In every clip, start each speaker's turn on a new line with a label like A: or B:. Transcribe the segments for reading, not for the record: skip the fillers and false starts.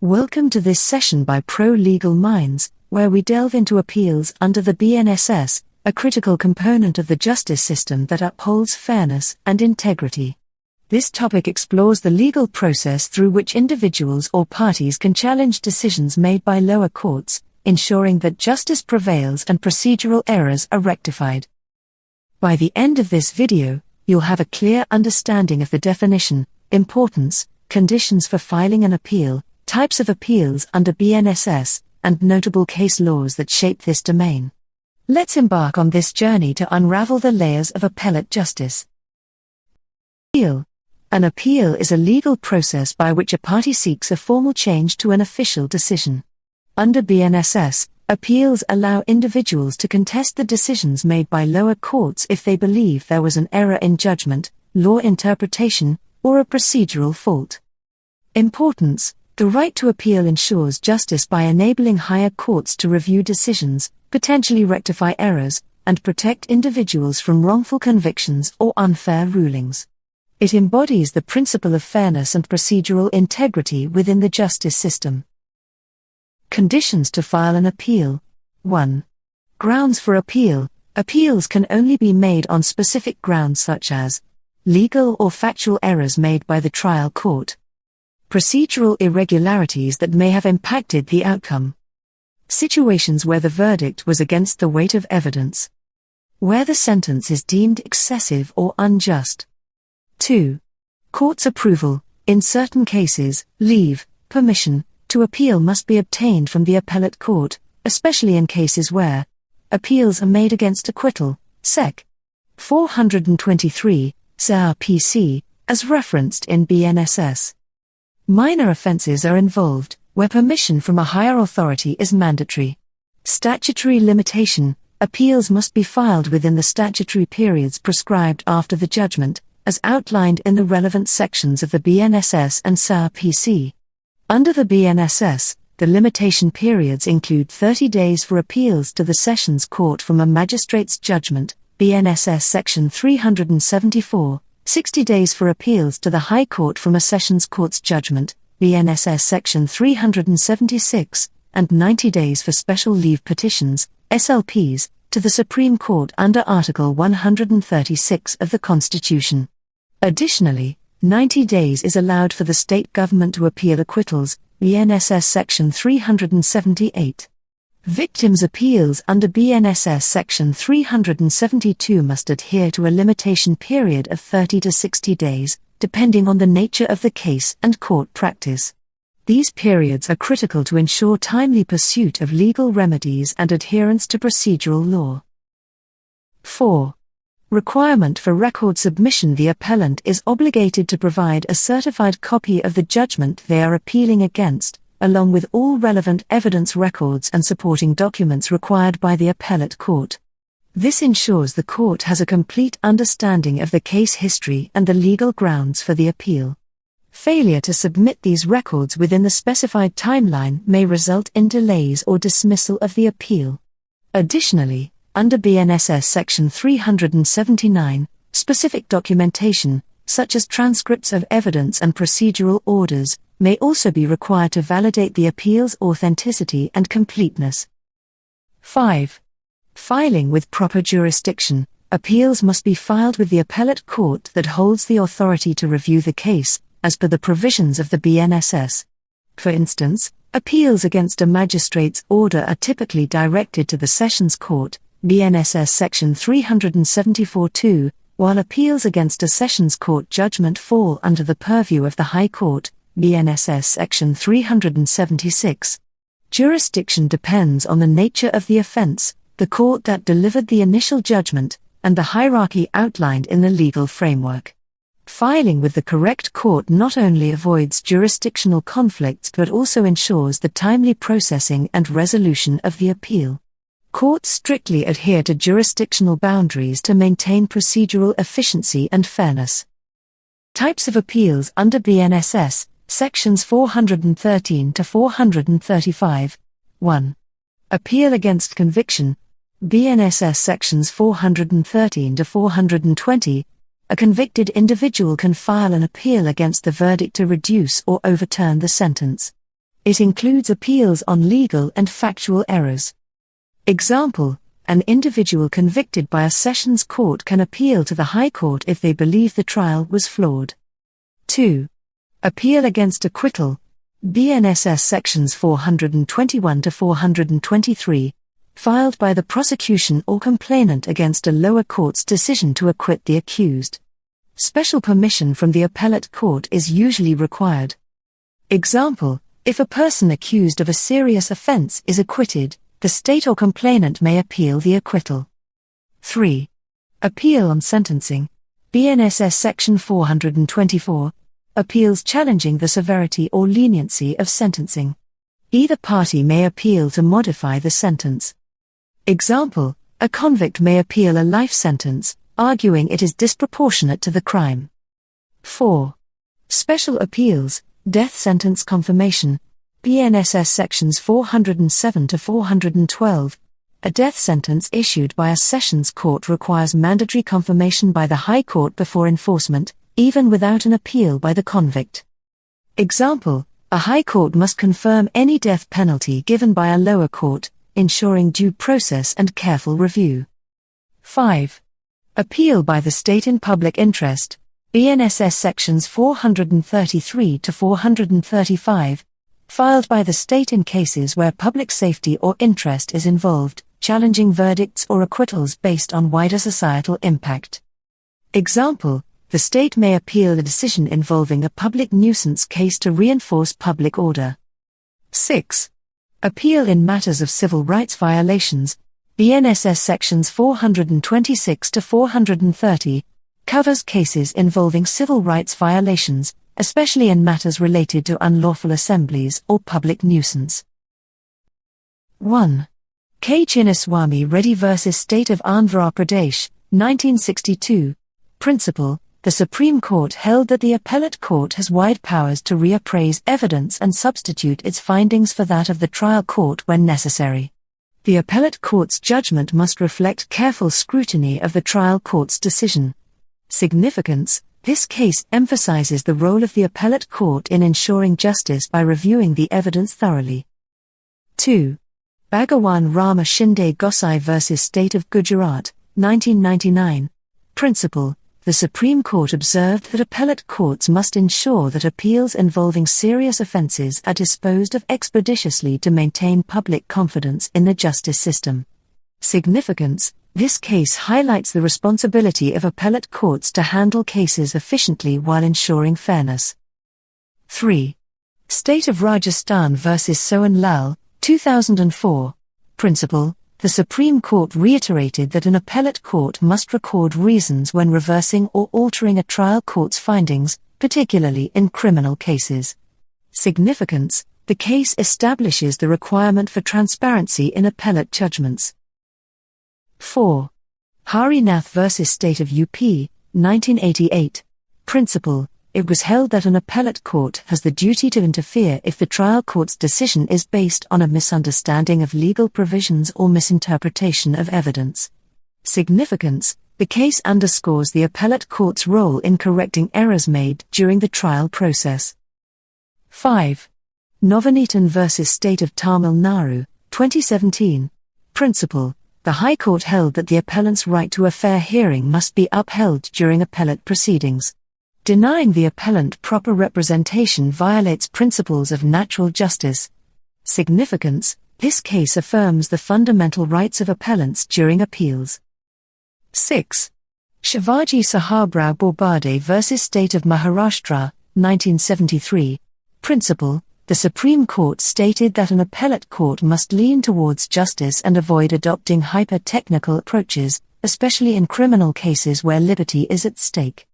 A: Welcome to this session by ProLegalMinds, where we delve into appeals under the BNSS, a critical component of the justice system that upholds fairness and integrity. This topic explores the legal process through which individuals or parties can challenge decisions made by lower courts, ensuring that justice prevails and procedural errors are rectified. By the end of this video, you'll have a clear understanding of the definition, importance, conditions for filing an appeal, types of appeals under BNSS, and notable case laws that shape this domain. Let's embark on this journey to unravel the layers of appellate justice. Appeal. An appeal is a legal process by which a party seeks a formal change to an official decision. Under BNSS, appeals allow individuals to contest the decisions made by lower courts if they believe there was an error in judgment, law interpretation, or a procedural fault. Importance. The right to appeal ensures justice by enabling higher courts to review decisions, potentially rectify errors, and protect individuals from wrongful convictions or unfair rulings. It embodies the principle of fairness and procedural integrity within the justice system. Conditions to file an appeal. 1. Grounds for appeal. Appeals can only be made on specific grounds such as legal or factual errors made by the trial court, procedural irregularities that may have impacted the outcome, situations where the verdict was against the weight of evidence, where the sentence is deemed excessive or unjust. 2. Court's approval. In certain cases, leave, permission, to appeal must be obtained from the appellate court, especially in cases where appeals are made against acquittal, Sec. 423, SAR-PC, as referenced in BNSS. Minor offences are involved, where permission from a higher authority is mandatory. Statutory limitation. Appeals must be filed within the statutory periods prescribed after the judgment, as outlined in the relevant sections of the BNSS and SAR-PC. Under the BNSS, the limitation periods include 30 days for appeals to the Sessions Court from a magistrate's judgment, BNSS Section 374, 60 days for appeals to the High Court from a Sessions Court's judgment, BNSS Section 376, and 90 days for special leave petitions, SLPs, to the Supreme Court under Article 136 of the Constitution. Additionally, 90 days is allowed for the state government to appeal acquittals, BNSS Section 378. Victims' appeals under BNSS Section 372 must adhere to a limitation period of 30 to 60 days, depending on the nature of the case and court practice. These periods are critical to ensure timely pursuit of legal remedies and adherence to procedural law. 4. Requirement for record submission. The appellant is obligated to provide a certified copy of the judgment they are appealing against, along with all relevant evidence records and supporting documents required by the appellate court. This ensures the court has a complete understanding of the case history and the legal grounds for the appeal. Failure to submit these records within the specified timeline may result in delays or dismissal of the appeal. Additionally, under BNSS Section 379, specific documentation, such as transcripts of evidence and procedural orders, may also be required to validate the appeal's authenticity and completeness. 5. Filing with proper jurisdiction. Appeals must be filed with the appellate court that holds the authority to review the case, as per the provisions of the BNSS. For instance, appeals against a magistrate's order are typically directed to the Sessions Court, BNSS Section 374-2, while appeals against a Sessions Court judgment fall under the purview of the High Court, BNSS Section 376. Jurisdiction depends on the nature of the offense, the court that delivered the initial judgment, and the hierarchy outlined in the legal framework. Filing with the correct court not only avoids jurisdictional conflicts but also ensures the timely processing and resolution of the appeal. Courts strictly adhere to jurisdictional boundaries to maintain procedural efficiency and fairness. Types of appeals under BNSS, Sections 413 to 435. 1. Appeal against conviction. BNSS Sections 413 to 420. A convicted individual can file an appeal against the verdict to reduce or overturn the sentence. It includes appeals on legal and factual errors. Example: an individual convicted by a sessions court can appeal to the High Court if they believe the trial was flawed. 2. Appeal against acquittal. BNSS sections 421 to 423, filed by the prosecution or complainant against a lower court's decision to acquit the accused. Special permission from the appellate court is usually required. Example: if a person accused of a serious offense is acquitted, the state or complainant may appeal the acquittal. 3. Appeal on sentencing. BNSS section 424, appeals challenging the severity or leniency of sentencing. Either party may appeal to modify the sentence. Example: a convict may appeal a life sentence, arguing it is disproportionate to the crime. 4. Special appeals, death sentence confirmation. BNSS sections 407 to 412. A death sentence issued by a sessions court requires mandatory confirmation by the High Court before enforcement, even without an appeal by the convict. Example: a High Court must confirm any death penalty given by a lower court, ensuring due process and careful review. 5. Appeal by the state in public interest. BNSS sections 433 to 435, filed by the state in cases where public safety or interest is involved, challenging verdicts or acquittals based on wider societal impact. Example: the state may appeal a decision involving a public nuisance case to reinforce public order. 6. Appeal in matters of civil rights violations. BNSS sections 426 to 430, covers cases involving civil rights violations, especially in matters related to unlawful assemblies or public nuisance. 1. K. Chinnaswamy Reddy v. State of Andhra Pradesh, 1962. Principle: the Supreme Court held that the appellate court has wide powers to reappraise evidence and substitute its findings for that of the trial court when necessary. The appellate court's judgment must reflect careful scrutiny of the trial court's decision. Significance: this case emphasizes the role of the appellate court in ensuring justice by reviewing the evidence thoroughly. 2. Bhagwan Rama Shinde Gosai v. State of Gujarat, 1999. Principle: the Supreme Court observed that appellate courts must ensure that appeals involving serious offenses are disposed of expeditiously to maintain public confidence in the justice system. Significance: this case highlights the responsibility of appellate courts to handle cases efficiently while ensuring fairness. 3. State of Rajasthan v. Sohan Lal, 2004. Principle: the Supreme Court reiterated that an appellate court must record reasons when reversing or altering a trial court's findings, particularly in criminal cases. Significance: the case establishes the requirement for transparency in appellate judgments. 4. Harinath v. State of UP, 1988. Principle: it was held that an appellate court has the duty to interfere if the trial court's decision is based on a misunderstanding of legal provisions or misinterpretation of evidence. Significance: the case underscores the appellate court's role in correcting errors made during the trial process. 5. Novaneetan v. State of Tamil Nadu, 2017. Principle: the High Court held that the appellant's right to a fair hearing must be upheld during appellate proceedings. Denying the appellant proper representation violates principles of natural justice. Significance: this case affirms the fundamental rights of appellants during appeals. 6. Shivaji Sahabrao Borbade v. State of Maharashtra, 1973. Principle: the Supreme Court stated that an appellate court must lean towards justice and avoid adopting hyper-technical approaches, especially in criminal cases where liberty is at stake.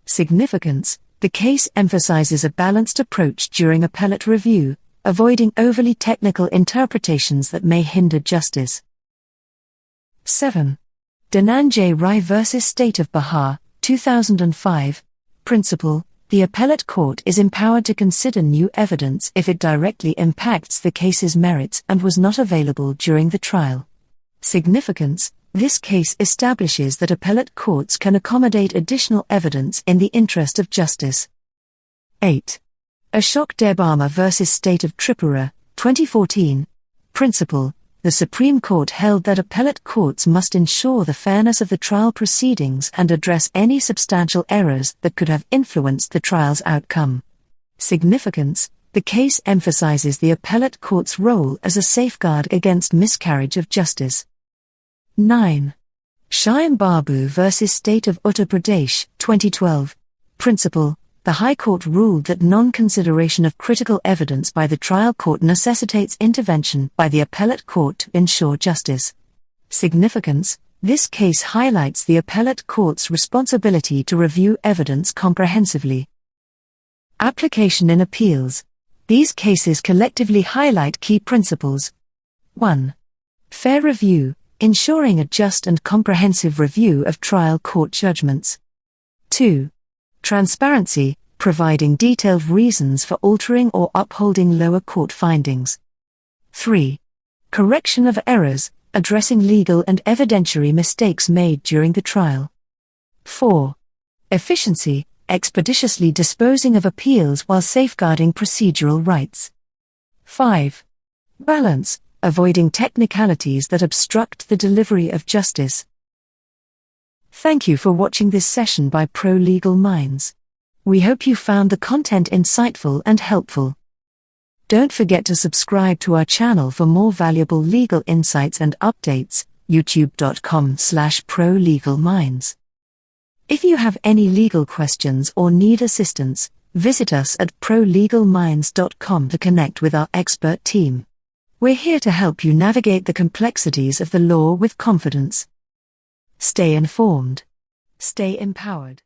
A: Significance: the case emphasizes a balanced approach during appellate review, avoiding overly technical interpretations that may hinder justice. 7. Dhananjay Rai v. State of Bihar, 2005. Principle: the appellate court is empowered to consider new evidence if it directly impacts the case's merits and was not available during the trial. Significance: this case establishes that appellate courts can accommodate additional evidence in the interest of justice. 8. Ashok Debbarma v. State of Tripura, 2014. Principle: the Supreme Court held that appellate courts must ensure the fairness of the trial proceedings and address any substantial errors that could have influenced the trial's outcome. Significance: the case emphasizes the appellate court's role as a safeguard against miscarriage of justice. 9. Shyam Babu v. State of Uttar Pradesh, 2012. Principle: the High Court ruled that non-consideration of critical evidence by the trial court necessitates intervention by the appellate court to ensure justice. Significance: this case highlights the appellate court's responsibility to review evidence comprehensively. Application in appeals: these cases collectively highlight key principles. 1. Fair review, ensuring a just and comprehensive review of trial court judgments. 2. Transparency, providing detailed reasons for altering or upholding lower court findings. 3. Correction of errors, addressing legal and evidentiary mistakes made during the trial. 4. Efficiency, expeditiously disposing of appeals while safeguarding procedural rights. 5. Balance, avoiding technicalities that obstruct the delivery of justice. Thank you for watching this session by ProLegalMinds. We hope you found the content insightful and helpful. Don't forget to subscribe to our channel for more valuable legal insights and updates, youtube.com/ProLegalMinds. If you have any legal questions or need assistance, visit us at ProLegalMinds.com to connect with our expert team. We're here to help you navigate the complexities of the law with confidence. Stay informed. Stay empowered.